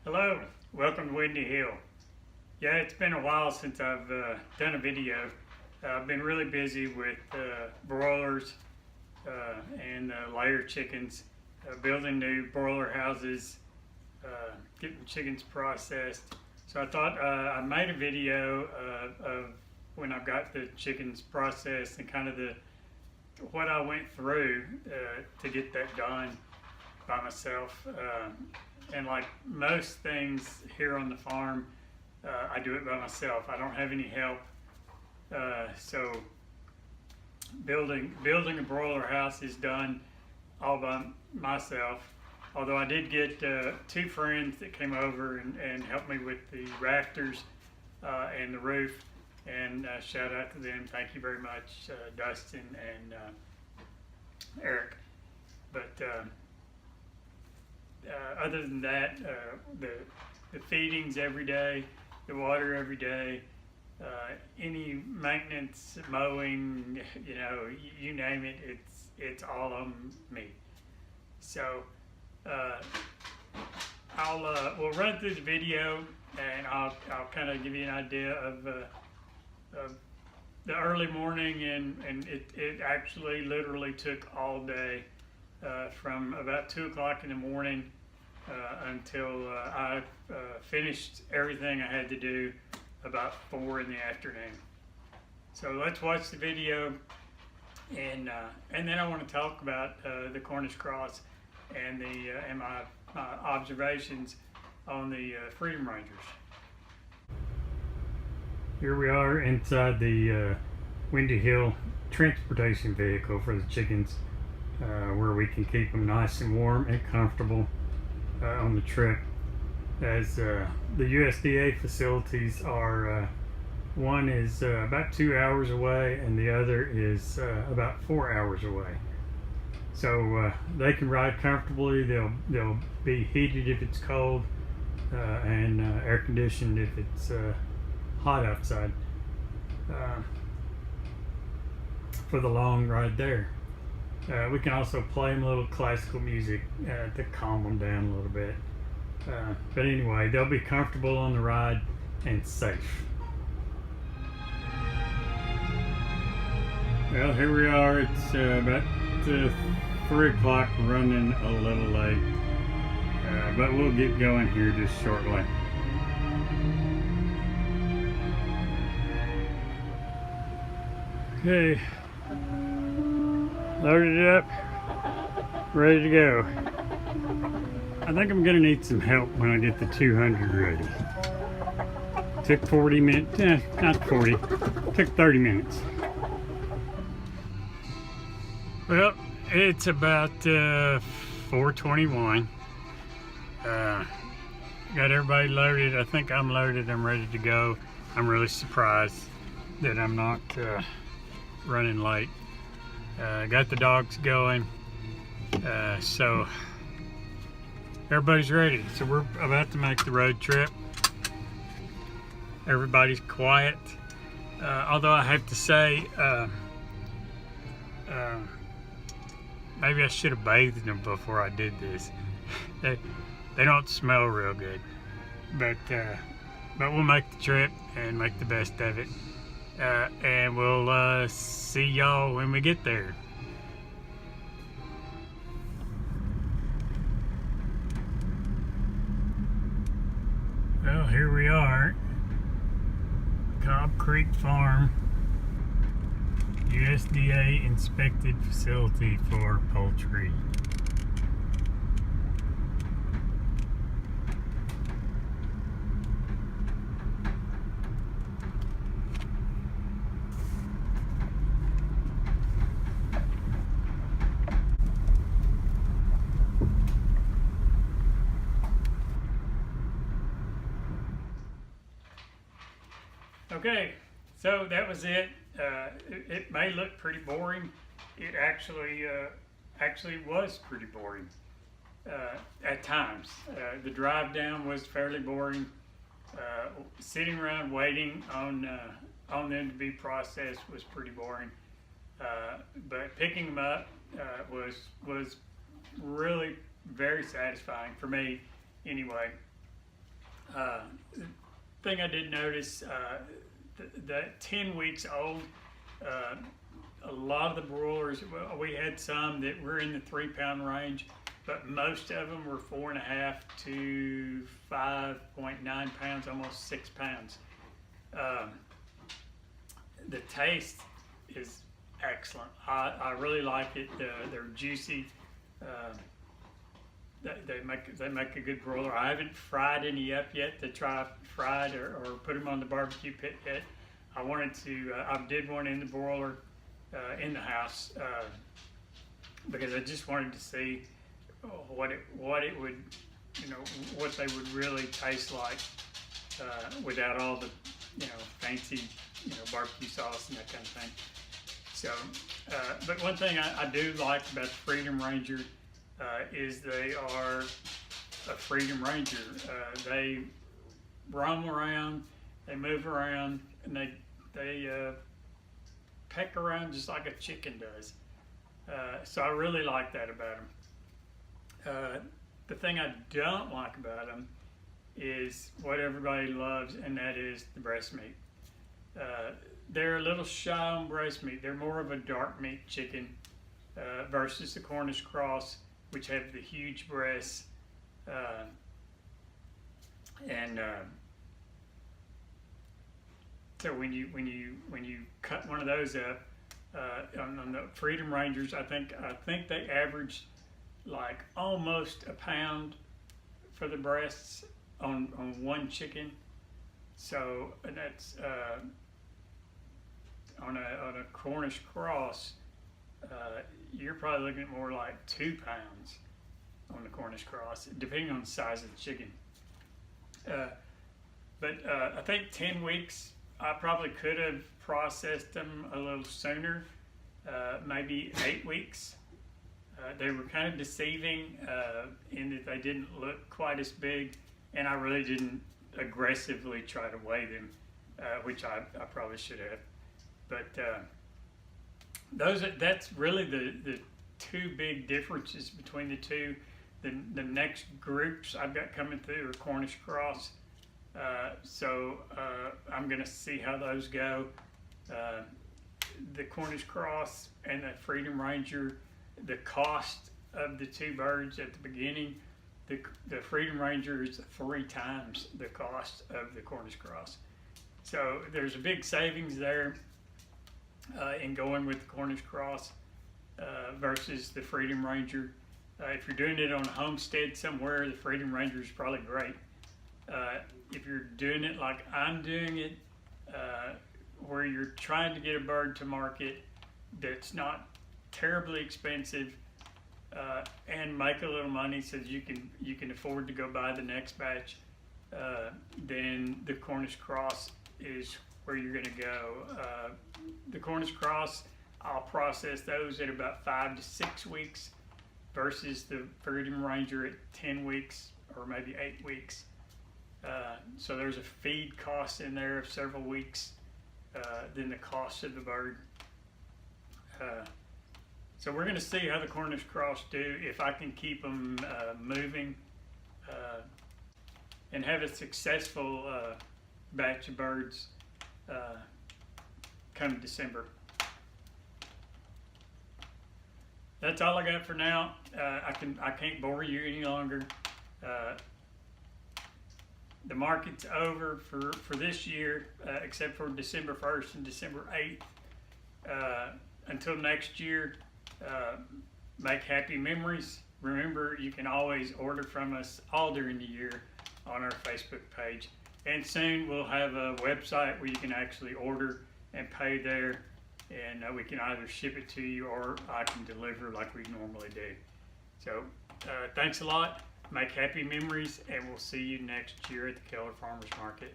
Hello, welcome to Windy Hill. Yeah, it's been a while since I've done a video. I've been really busy with broilers and layer chickens, building new broiler houses, getting chickens processed. So I thought I made a video of when I got the chickens processed and kind of what I went through to get that done by myself. And like most things here on the farm, I do it by myself. I don't have any help. So building a broiler house is done all by myself. Although I did get two friends that came over and helped me with the rafters and the roof. And shout out to them. Thank you very much, Dustin and Eric. But other than that, the feedings every day, the water every day, any maintenance, mowing, you name it, it's all on me. So we'll run through the video, and I'll kind of give you an idea of the early morning, and it actually literally took all day, from about 2 o'clock in the morning until I finished everything I had to do about 4 in the afternoon. So let's watch the video, and then I want to talk about the Cornish cross and my observations on the Freedom Rangers. Here we are inside the Windy Hill transportation vehicle for the chickens, where we can keep them nice and warm and comfortable on the trip, as the USDA facilities are, one is about 2 hours away and the other is about 4 hours away. So they can ride comfortably. They'll be heated if it's cold, and air conditioned if it's hot outside, for the long ride there. We can also play them a little classical music to calm them down a little bit. But anyway, they'll be comfortable on the ride and safe. Well, here we are. It's about 3 o'clock, running a little late. But we'll get going here just shortly. Okay. Loaded it up, ready to go. I think I'm gonna need some help when I get the 200 ready. Took 40 minutes, not 40, took 30 minutes. Well, it's about 4:21. Got everybody loaded. I think I'm loaded, I'm ready to go. I'm really surprised that I'm not running late. Got the dogs going, so everybody's ready. So we're about to make the road trip. Everybody's quiet, although I have to say, maybe I should have bathed them before I did this. They don't smell real good, but we'll make the trip and make the best of it. And we'll see y'all when we get there. Well, here we are, Cobb Creek Farm, USDA inspected facility for poultry. Okay, so that was it. It may look pretty boring. It actually was pretty boring at times. The drive down was fairly boring. Sitting around waiting on them to be processed was pretty boring. But picking them up was really very satisfying for me, anyway. The thing I did notice, that 10 weeks old, a lot of the broilers, well, we had some that were in the 3 pound range, but most of them were 4.5 to 5.9 pounds, almost 6 pounds. The taste is excellent. I really like it. They're juicy. They make a good broiler. I haven't fried any up yet to try fried or put them on the barbecue pit yet. I wanted to. I did one in the broiler in the house because I just wanted to see what it would, what they would really taste like without all the fancy barbecue sauce and that kind of thing. So, but one thing I do like about the Freedom Ranger is they are a Freedom Ranger. They roam around, they move around, and they peck around just like a chicken does. So I really like that about them. The thing I don't like about them is what everybody loves, and that is the breast meat. They're a little shy on breast meat. They're more of a dark meat chicken versus the Cornish cross, which have the huge breasts. So when you cut one of those up on the Freedom Rangers, I think they averaged like almost a pound for the breasts on one chicken. So that's on a Cornish cross, you're probably looking at more like 2 pounds on the Cornish cross, depending on the size of the chicken. But I think 10 weeks, I probably could have processed them a little sooner, maybe 8 weeks. They were kind of deceiving in that they didn't look quite as big, and I really didn't aggressively try to weigh them, which I probably should have. But that's really the two big differences between the two. The next groups I've got coming through are Cornish cross. So I'm going to see how those go. The Cornish cross and the Freedom Ranger, the cost of the two birds at the beginning, the Freedom Ranger is 3 times the cost of the Cornish cross. So there's a big savings there in going with the Cornish cross versus the Freedom Ranger. If you're doing it on a homestead somewhere, the Freedom Ranger is probably great. If you're doing it like I'm doing it, where you're trying to get a bird to market that's not terribly expensive and make a little money so that you can afford to go buy the next batch, then the Cornish cross is where you're going to go. The Cornish cross, I'll process those at about 5 to 6 weeks versus the Freedom Ranger at 10 weeks or maybe 8 weeks. So there's a feed cost in there of several weeks, then the cost of the bird. So we're going to see how the Cornish cross do, if I can keep them moving and have a successful batch of birds come December. That's all I got for now. I can't bore you any longer. The market's over for this year, except for December 1st and December 8th. Until next year, make happy memories. Remember, you can always order from us all during the year on our Facebook page. And soon we'll have a website where you can actually order and pay there. And we can either ship it to you or I can deliver like we normally do. So thanks a lot. Make happy memories, and we'll see you next year at the Keller Farmers Market.